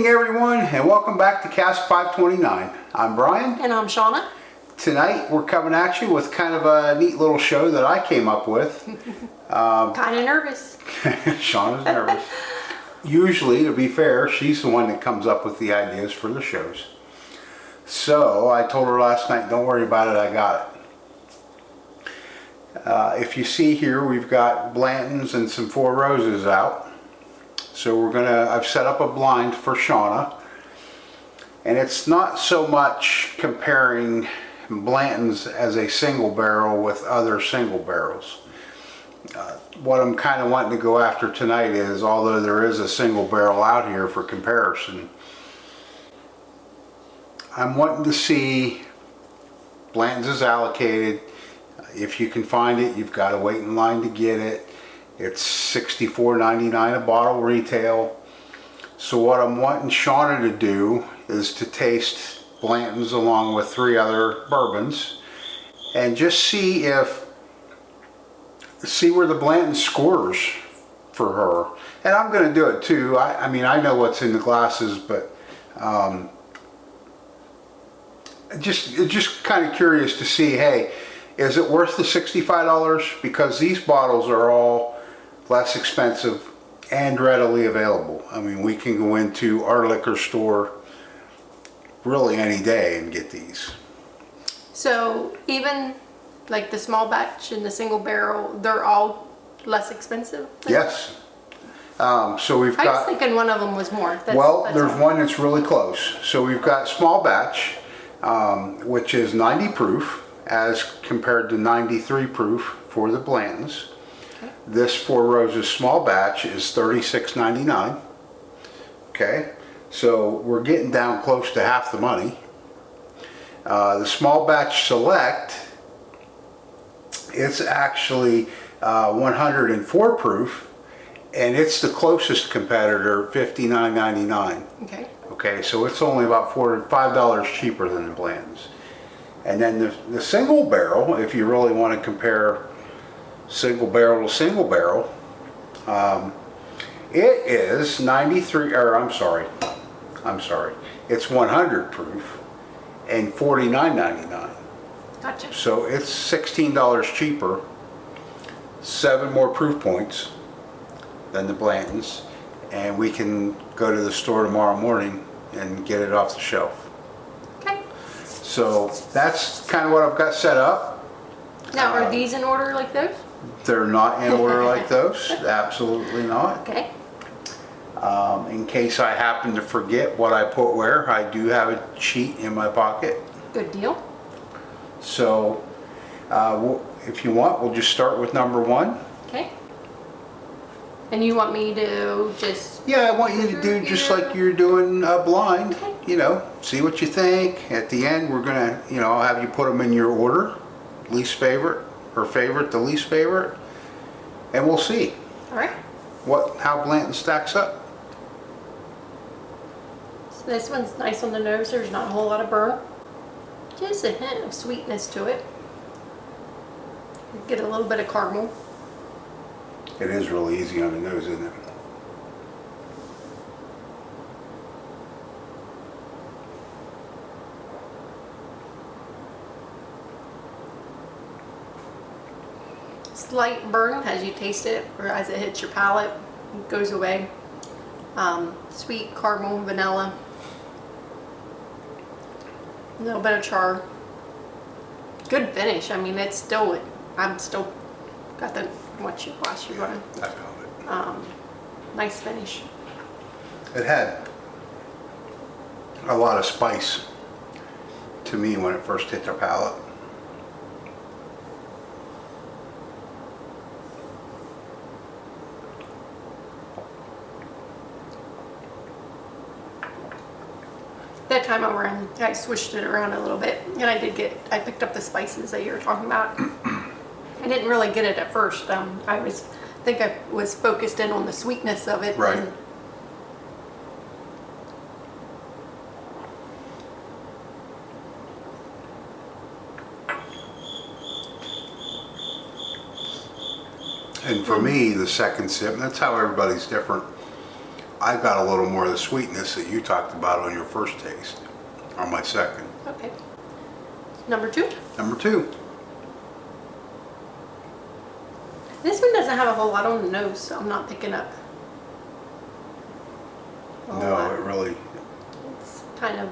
evening, everyone, and welcome back to Cask 529. I'm Brian. And I'm Shona. Tonight we're coming at you with kind of a neat little show that I came up with. Kind of nervous. Shauna's nervous. Usually, to be fair, she's the one that comes up with the ideas for the shows. So I told her last night, don't worry about it, I got it. If you see here, we've got Blantons and some Four Roses out. So I've set up a blind for Shona. And it's not so much comparing Blantons as a single barrel with other single barrels. What I'm kind of wanting to go after tonight is, although there is a single barrel out here for comparison, I'm wanting to see Blanton's is allocated. If you can find it, you've got to wait in line to get it. It's $64.99 a bottle retail. So what I'm wanting Shona to do is to taste Blanton's along with 3 other bourbons and just see where the Blanton scores for her. And I'm going to do it too. I mean, I know what's in the glasses, but just kind of curious to see, hey, is it worth the $65? Because these bottles are all less expensive and readily available. I mean, we can go into our liquor store really any day and get these. So even like the small batch and the single barrel, they're all less expensive? Yes. So we've got... I was thinking one of them was more. That's there's all. one that's really close. So we've got small batch, which is 90 proof as compared to 93 proof for the Blantons. Okay. This Four Roses small batch is $36.99. Okay, so we're getting down close to half the money. The small batch select, it's actually 104 proof, and it's the closest competitor, $59.99. Okay. Okay, so it's only about $4 to $5 cheaper than the Blantons. And then the single barrel, if you really want to compare single barrel to single barrel, it is 93, or I'm sorry, it's 100 proof and $49.99. Gotcha. So it's $16 cheaper, 7 more proof points than the Blantons, and we can go to the store tomorrow morning and get it off the shelf. Okay. So that's kind of what I've got set up. Now, are these in order like those? They're not in order like those, absolutely not. Okay. In case I happen to forget what I put where, I do have a sheet in my pocket. Good deal. So if you want, we'll just start with number 1. Okay. And you want me to just... Yeah, I want you to do just like you're doing a blind. Okay. You know, see what you think. At the end, we're going to, I'll have you put them in your order, least favorite or favorite to least favorite, and we'll see. All right. How Blanton stacks up. So this one's nice on the nose. There's not a whole lot of burn. Just a hint of sweetness to it. Get a little bit of caramel. It is really easy on the nose, isn't it? Slight burn as you taste it, or as it hits your palate, it goes away. Sweet caramel, vanilla, a little bit of char. Good finish. I mean, it's still, I'm still got the glass you're running. I found it. Nice finish. It had a lot of spice to me when it first hit the palate. That time around, I switched it around a little bit, and I picked up the spices that you were talking about. I didn't really get it at first. I think I was focused in on the sweetness of it. Right. And for me, the second sip, and that's how everybody's different, I got a little more of the sweetness that you talked about on your first taste, on my second. Okay. Number 2. Number 2. This one doesn't have a whole lot on the nose, so I'm not picking up a whole No, lot. it really, It's kind of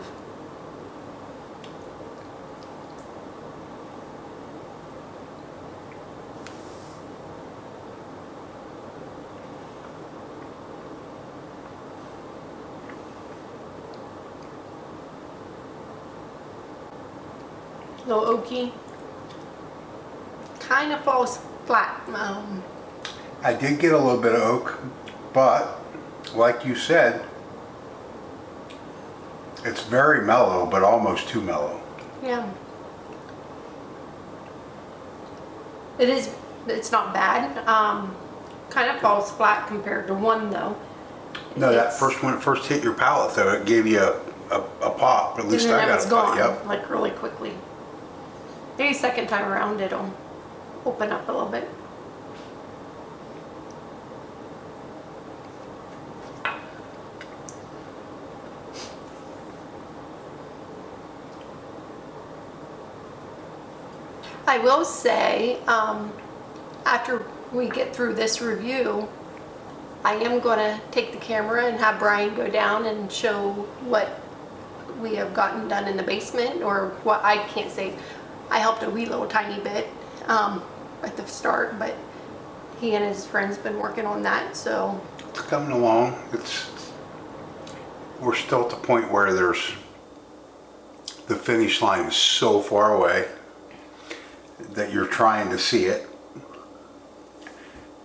a little oaky. Kind of falls flat. I did get a little bit of oak, but like you said, it's very mellow, but almost too mellow. Yeah. It is, it's not bad. Kind of falls flat compared to 1 though. No, that It's- first one, first hit your palate though, it gave you a pop. At least and then I it got was a pop. gone, Yep. like really quickly. Maybe second time around it'll open up a little bit. I will say, after we get through this review, I am going to take the camera and have Bryan go down and show what we have gotten done in the basement, or what I can't say. I helped a wee little tiny bit at the start, but he and his friends been working on that, so It's coming along. We're still at the point where the finish line is so far away that you're trying to see it.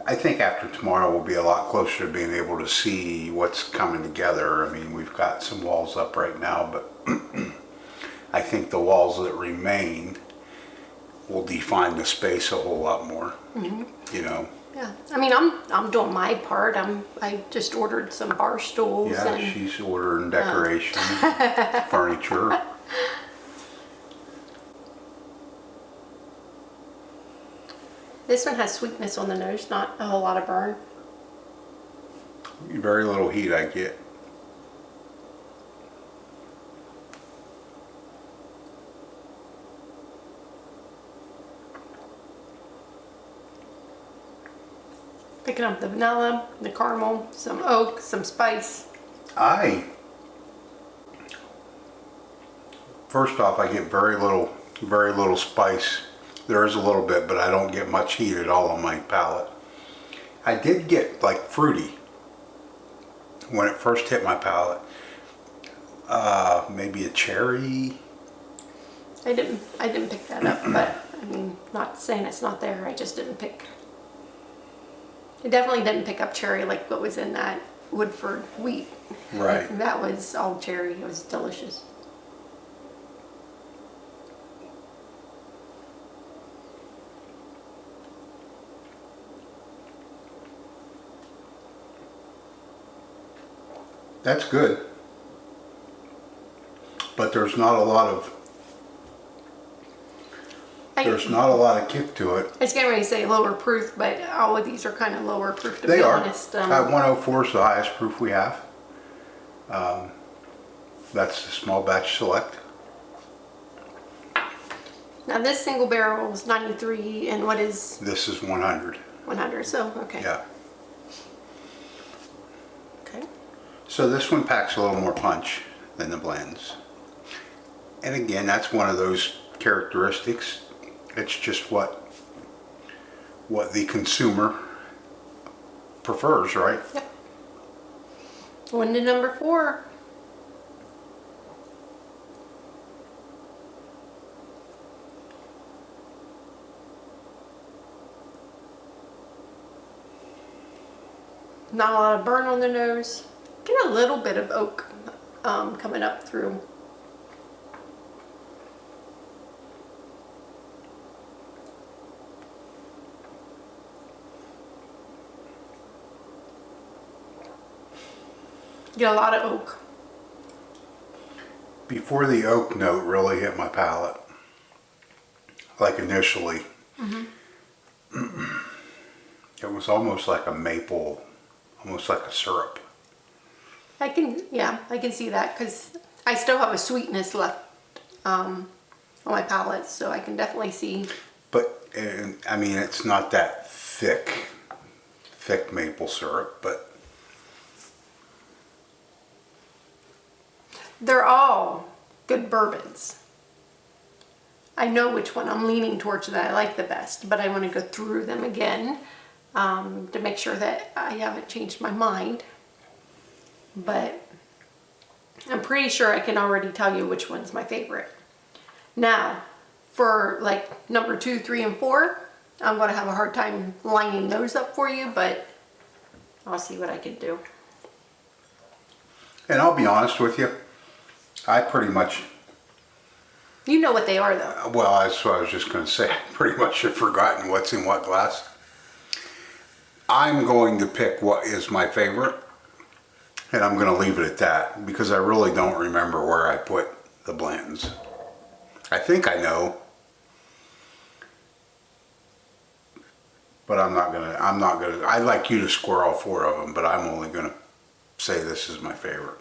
I think after tomorrow we'll be a lot closer to being able to see what's coming together. I mean, we've got some walls up right now, but I think the walls that remain will define the space a whole lot more. You know. yeah. I mean, I'm doing my part. I just ordered some bar stools. Yeah, and she's ordering decoration, furniture. this one has sweetness on the nose, not a whole lot of burn. Very little heat I get. Picking up the vanilla, the caramel, some oak, some spice. First off, I get very little spice. There is a little bit, but I don't get much heat at all on my palate. I did get like fruity when it first hit my palate. Maybe a cherry. I didn't pick that up, but I mean, not saying it's not there. I just didn't pick. I definitely didn't pick up cherry like what was in that Woodford wheat. Right. That was all cherry. It was delicious. That's good. But there's not a lot of kick to it. I was getting ready to say lower proof, but all of these are kind of lower proof to They be are. honest. 104 is the highest proof we have. That's the small batch select. Now this single barrel is 93, and what is This is 100. 100? So okay. Yeah. Okay. So this one packs a little more punch than the blends. And again, that's one of those characteristics. It's just what the consumer prefers, right? Yep. On to number 4. Not a lot of burn on the nose. Get a little bit of oak coming up through. Get a lot of oak. Before the oak note really hit my palate, like initially, it was almost like a maple, almost like a syrup. I can see that because I still have a sweetness left on my palate, so I can definitely see. But, I mean, it's not that thick maple syrup, but They're all good bourbons. I know which one I'm leaning towards that I like the best, but I want to go through them again to make sure that I haven't changed my mind. But I'm pretty sure I can already tell you which one's my favorite. Now, for like number 2, 3, and 4, I'm going to have a hard time lining those up for you, but I'll see what I can do. and I'll be honest with you, I pretty much, You know what they are, though. well, that's what I was just going to say. I pretty much have forgotten what's in what glass. I'm going to pick what is my favorite, and I'm going to leave it at that because I really don't remember where I put the Blantons. I think I know, but I'm not gonna, I'd like you to score all 4 of them, but I'm only going to say this is my favorite.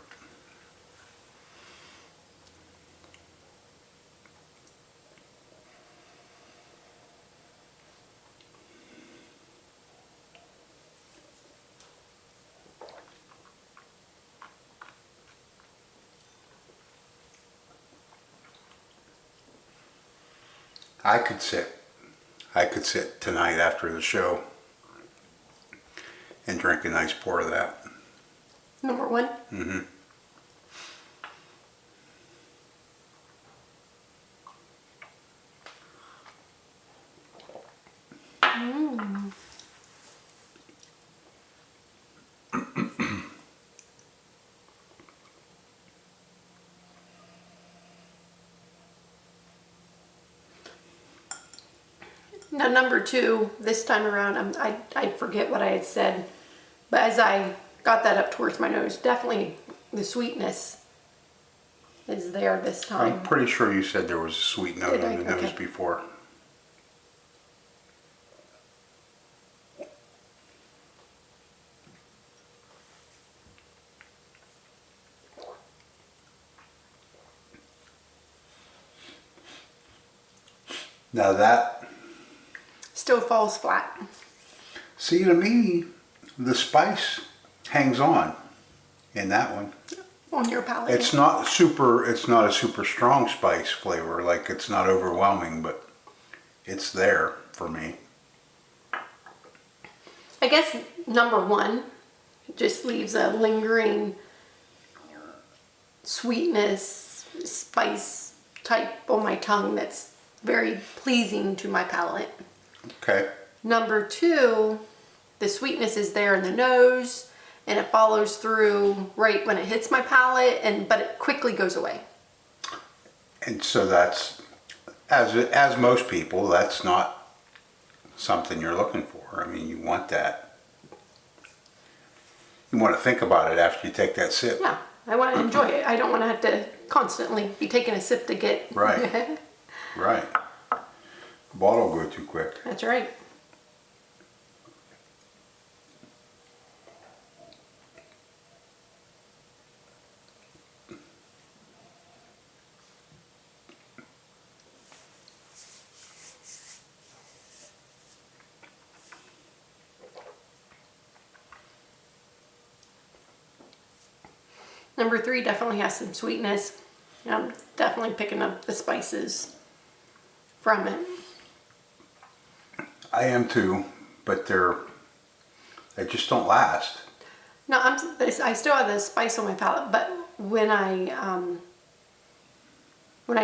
I could sit tonight after the show and drink a nice pour of that. Number 1? Mm-hmm. Now, number 2, this time around, I forget what I had said, but as I got that up towards my nose, definitely the sweetness is there this time. I'm pretty sure you said there was a sweet note Did I? on the nose Okay. before. Now that, Still falls flat. see, to me, the spice hangs on in that one. On your palate. It's not a super strong spice flavor, like it's not overwhelming, but it's there for me. I guess number 1 just leaves a lingering sweetness, spice type on my tongue that's very pleasing to my palate. Okay. Number 2, the sweetness is there in the nose and it follows through right when it hits my palate, but it quickly goes away. And so that's, as most people, that's not something you're looking for. I mean, you want that. You want to think about it after you take that sip. Yeah, I want to enjoy it. I don't want to have to constantly be taking a sip to get... Right. Right. Bottle will go too quick. That's right. Number 3 definitely has some sweetness. I'm definitely picking up the spices from it. I am too, but they just don't last. No, I still have the spice on my palate, but when I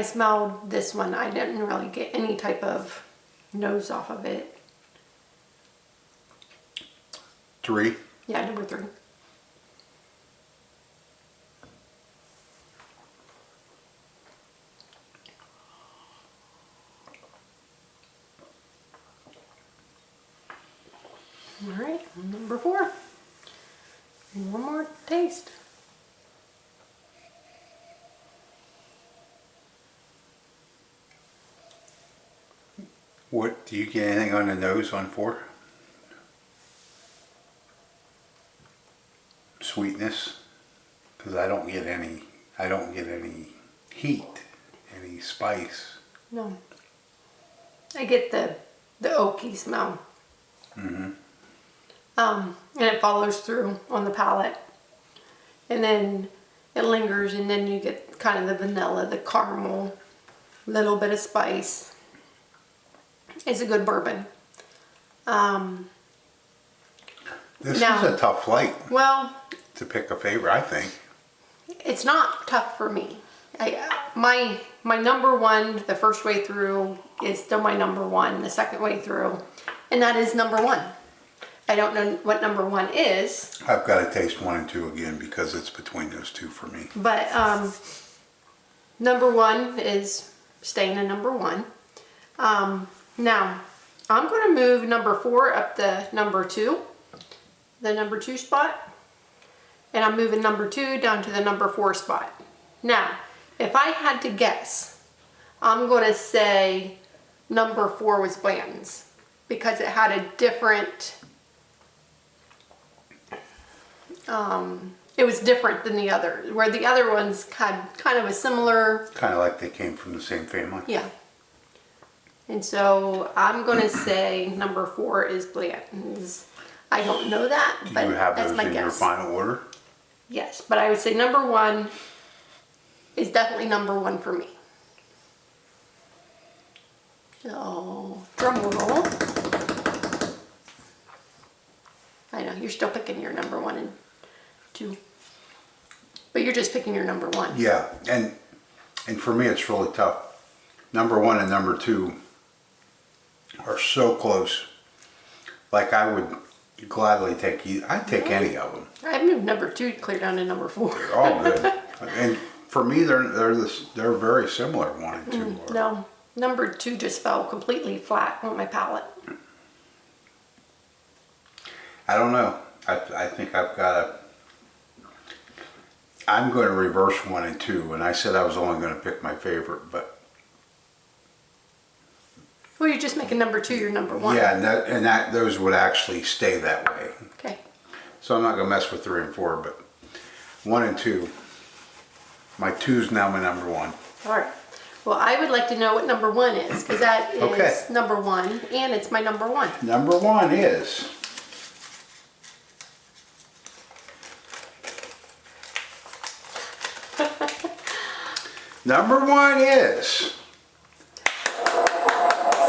smelled this one, I didn't really get any type of nose off of it. 3. Yeah, number 3. All right, number 4. One more taste. What, do you get anything on the nose on 4? Sweetness? Because I don't get any heat, any spice. No. I get the oaky smell. And it follows through on the palate. And then it lingers, and then you get kind of the vanilla, the caramel, little bit of spice. It's a good bourbon. This Now- is a tough flight Well, to pick a favorite, I think. it's not tough for me. My number one, the first way through, is still my number one, the second way through, and that is number one. I don't know what number one is, I've got to taste 1 and 2 again because it's between those two for me. but number one is staying in number one. Now, I'm going to move number 4 up to number 2, the number 2 spot, and I'm moving number 2 down to the number 4 spot. Now, if I had to guess, I'm going to say number 4 was Blanton's because it had a different, it was different than the other, where the other ones had kind of a similar, Kind of like they came from the same family. yeah. And so I'm going to say number 4 is Blanton's. I don't know that, Do but you have that's those my in your guess. final order? Yes, but I would say number 1 is definitely number 1 for me. So, drum roll. I know, you're still picking your number 1 and 2. But you're just picking your number 1. Yeah, and for me it's really tough. Number 1 and number 2 are so close. Like I would gladly take I'd take any of them. I've moved number 2 clear down to number 4. They're all good. And for me they're very similar, 1 and 2 are. No, number 2 just fell completely flat on my palate. I don't know. I think I'm going to reverse 1 and 2, and I said I was only going to pick my favorite, but Well, you're just making number 2 your number 1. yeah, and those would actually stay that way. Okay. So I'm not going to mess with 3 and 4, but 1 and 2. My 2's now my number 1. All right. Well, I would like to know what number 1 is, because that is Okay. number 1, and it's my number 1. Number 1 is number 1 is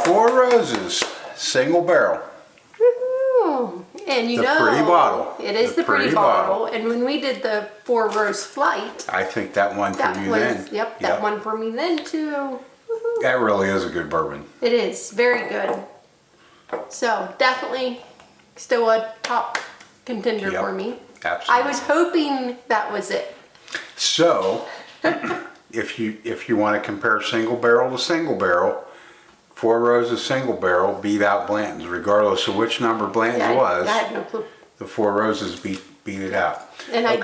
Four Roses Single Barrel. Woo-hoo. And you The know, pretty bottle. It is the pretty bottle. And when we did the Four Rose Flight, I think that one for that you was, then. yep, that one for me then too. Woo-hoo. That really is a good bourbon. It is very good. So definitely still a top contender Yep, for me. absolutely. I was hoping that was it. So, if you want to compare single barrel to single barrel, Four Roses single barrel beat out Blanton's, regardless of which number Blanton's Yeah, was. I had no clue. The Four Roses beat it out. And I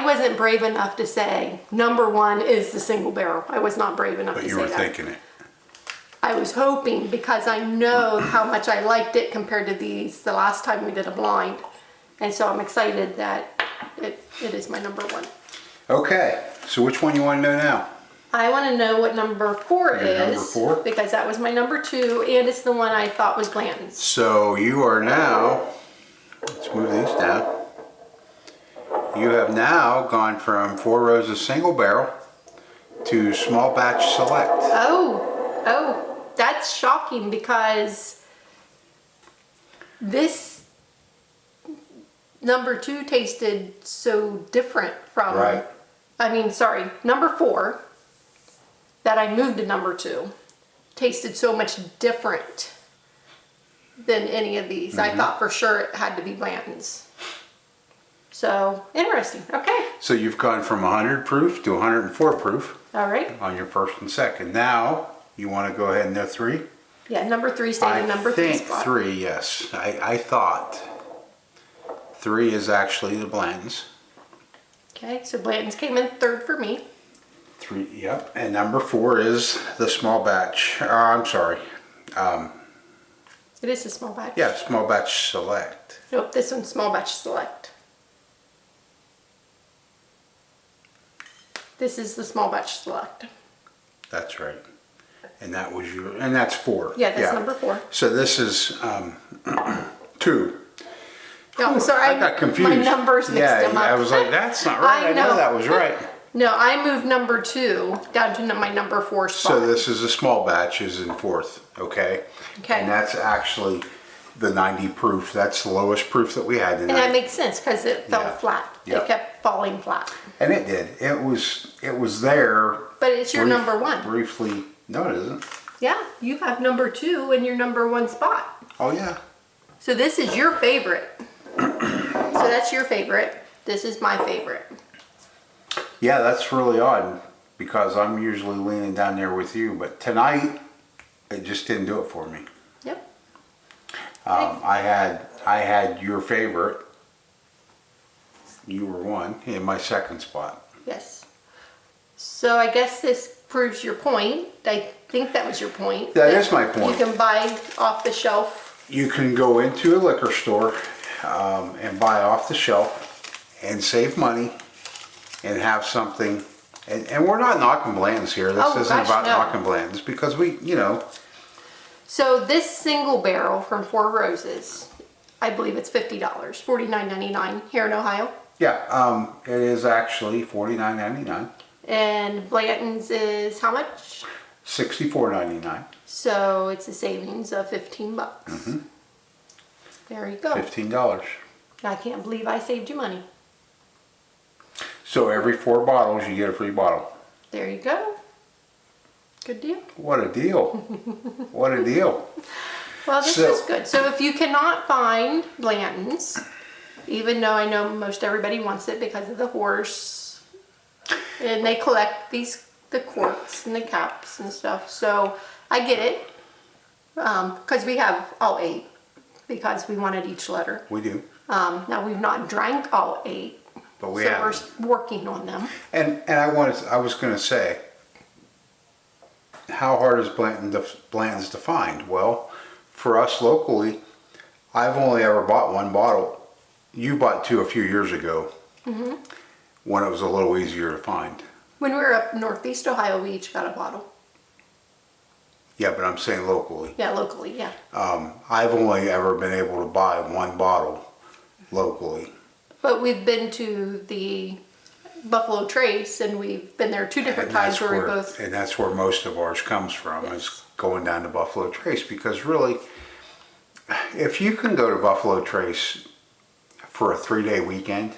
wasn't brave enough to say number 1 is the single barrel. I was not brave enough But to you say were that. thinking it. I was hoping, because I know how much I liked it compared to these the last time we did a blind. And so I'm excited that it is my number 1. Okay, so which one you want to know now? I want to know what number 4 Your is. number 4? Because that was my number 2, and it's the one I thought was Blanton's. So you are now, let's move these down. You have now gone from Four Roses single barrel to small batch select. Oh, that's shocking, because this number 2 tasted so different from, Right. number 4 that I moved to number 2 tasted so much different than any of these. I thought for sure it had to be Blanton's. So, interesting. Okay. So you've gone from 100 proof to 104 proof All right. on your first and second. Now, you want to go ahead and know 3? Yeah, number 3 stayed in number 3 I think spot. 3, yes. I thought 3 is actually the Blantons. Okay, so Blanton's came in 3rd for me. 3, yep. And number 4 is the small batch. I'm sorry. It is a small batch. Yeah, small batch select. Nope, this one's small batch select. This is the small batch select. That's right. And that was and that's 4. Yeah, that's number 4. So this is 2. No, sorry, I got confused. My numbers mixed them up. I was like, that's not right. I know that was right. No, I moved number 2 down to my number 4 spot. So this is a small batch, is in 4th, okay? Okay. And that's actually the 90 proof. That's the lowest proof that we had tonight. And that makes sense because it fell flat. Yeah. It kept falling flat. And it did. It was there. But it's your number 1. Briefly. No, it isn't. Yeah, you have number 2 in your number 1 spot. Oh, yeah. So this is your favorite. So that's your favorite. This is my favorite. Yeah, that's really odd because I'm usually leaning down there with you, but tonight it just didn't do it for me. Yep. I had your favorite. You were 1 in my 2nd spot. Yes. So I guess this proves your point. I think that was your point. That is my point. You can buy off the shelf. You can go into a liquor store and buy off the shelf and save money and have something. And we're not knocking Blantons here. This isn't about knocking Blantons because So this single barrel from Four Roses, I believe it's $50, $49.99 here in Ohio. Yeah, it is actually $49.99. And Blanton's is how much? $64.99. So it's a savings of $15. Mm-hmm. There you go. $15. I can't believe I saved you money. So every 4 bottles you get a free bottle. There you go. Good deal. What a deal. What a deal. Well, this is good. So if you cannot find Blanton's, even though I know most everybody wants it because of the horse, and they collect the corks and the caps and stuff. So I get it, because we have all 8 because we wanted each letter. We do. Now we've not drank all 8, But we so have. we're working on them. And I was going to say, how hard is Blanton's to find? Well, for us locally, I've only ever bought 1 bottle. You bought 2 a few years ago, when it was a little easier to find. When we were up Northeast Ohio, we each got a bottle. Yeah, but I'm saying locally. Yeah, locally, yeah. I've only ever been able to buy 1 bottle locally. But we've been to the Buffalo Trace, and we've been there 2 different times where we both... And that's where most of ours comes from, is going down to Buffalo Trace. Because really, if you can go to Buffalo Trace for a 3-day weekend,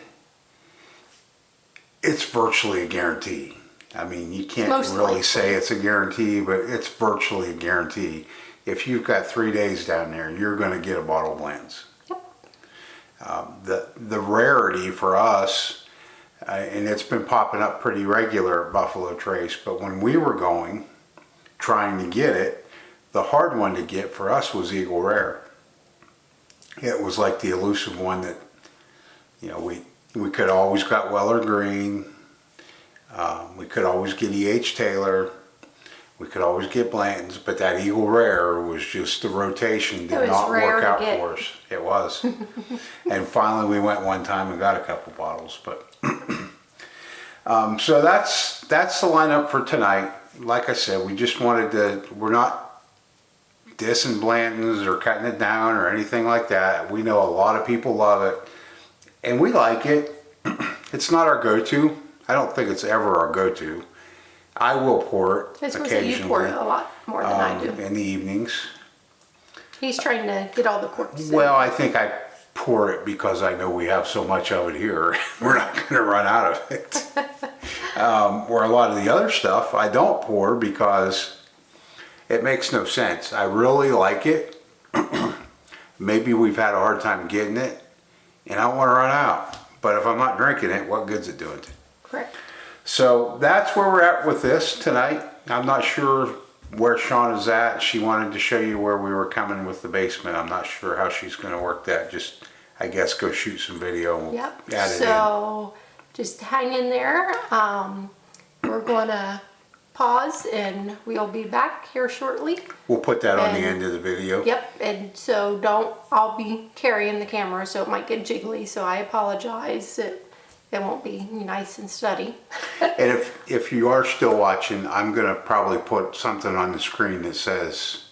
it's virtually a guarantee. I mean, you can't really say it's a guarantee, but it's virtually a guarantee. If you've got 3 days down there, you're going to get a bottle of Blanton's. Yep. The rarity for us, and it's been popping up pretty regular at Buffalo Trace, but when we were going, trying to get it, the hard one to get for us was Eagle Rare. It was like the elusive one that, we could always got Weller Green, we could always get E.H. Taylor, we could always get Blanton's, but that Eagle Rare was just the rotation did not work out for us. It was. And finally we went one time and got a couple bottles, but so that's the lineup for tonight. Like I said, we just we're not dissing Blanton's or cutting it down or anything like that. We know a lot of people love it and we like it. It's not our go-to. I don't think it's ever our go-to. I will pour it occasionally. You pour it a lot more than I do. In the evenings. He's trying to get all the corks in. Well, I think I pour it because I know we have so much of it here. We're not going to run out of it. Where a lot of the other stuff I don't pour because it makes no sense. I really like it. Maybe we've had a hard time getting it and I don't want to run out. But if I'm not drinking it, what good's it doing? Correct. So that's where we're at with this tonight. I'm not sure where Shauna's at. She wanted to show you where we were coming with the basement. I'm not sure how she's going to work that. Just, I guess, go shoot some video and we'll add it in. So just hang in there. We're going to pause and we'll be back here shortly. We'll put that on the end of the video. Yep, and so I'll be carrying the camera so it might get jiggly, so I apologize. it won't be nice and steady. And if you are still watching, I'm gonna probably put something on the screen that says,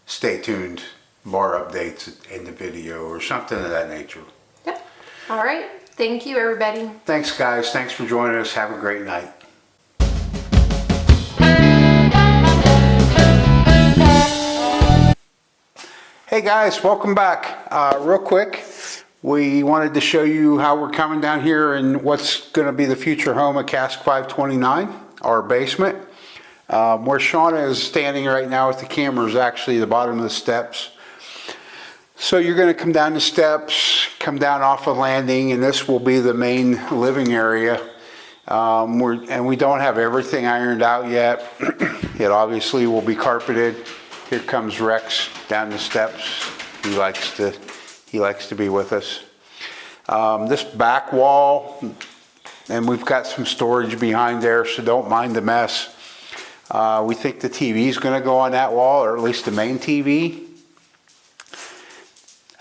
stay tuned, bar updates in the video or something of that nature. Yep. All right. Thank you, everybody. Thanks guys, thanks for joining us. Have a great night. Hey guys, welcome back. Real quick, we wanted to show you how we're coming down here and what's going to be the future home of Cask 529, our basement. Where Shona is standing right now with the camera is actually the bottom of the steps. So you're going to come down the steps, come down off a landing, and this will be the main living area. And we don't have everything ironed out yet. It obviously will be carpeted. Here comes Rex down the steps. He likes to be with us. This back wall, and we've got some storage behind there, so don't mind the mess. We think the TV is going to go on that wall, or at least the main TV.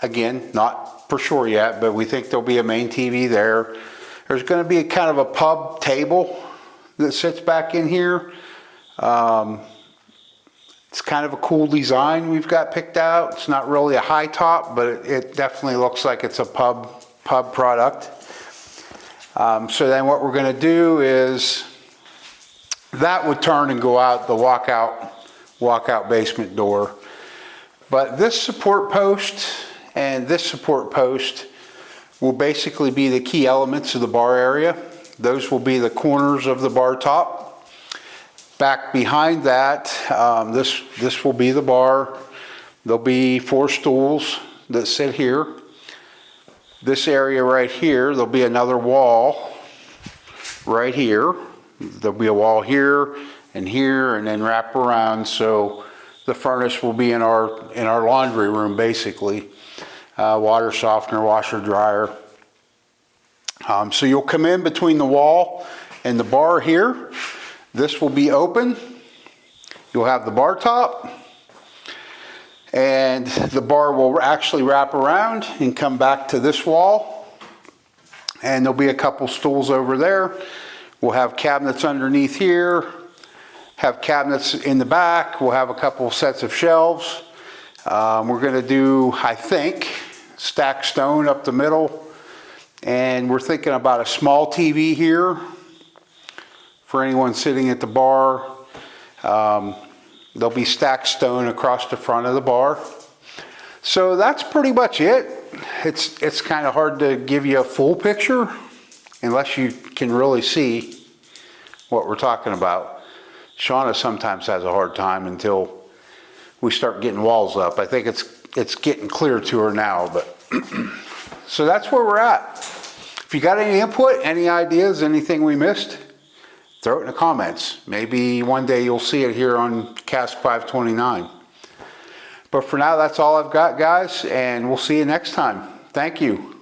Again, not for sure yet, but we think there'll be a main TV there. There's going to be a kind of a pub table that sits back in here. It's kind of a cool design we've got picked out. It's not really a high top, but it definitely looks like it's a pub product. So then what we're going to do is that would turn and go out the walkout basement door. But this support post and this support post will basically be the key elements of the bar area. Those will be the corners of the bar top. Back behind that, this will be the bar. There'll be 4 stools that sit here. This area right here, there'll be another wall right here. There'll be a wall here, and then wrap around. So the furnace will be in our laundry room, basically. Water softener, washer, dryer. So you'll come in between the wall and the bar here. This will be open. You'll have the bar top, and the bar will actually wrap around and come back to this wall. And there'll be a couple stools over there. We'll have cabinets underneath here, have cabinets in the back. We'll have a couple sets of shelves. We're going to do, I think, stacked stone up the middle. And we're thinking about a small TV here for anyone sitting at the bar. There'll be stacked stone across the front of the bar. So that's pretty much it. It's kind of hard to give you a full picture unless you can really see what we're talking about. Shona sometimes has a hard time until we start getting walls up. I think it's getting clear to her now, but so that's where we're at. If you got any input, any ideas, anything we missed, throw it in the comments. Maybe one day you'll see it here on Cask 529. But for now, that's all I've got, guys, and we'll see you next time. Thank you.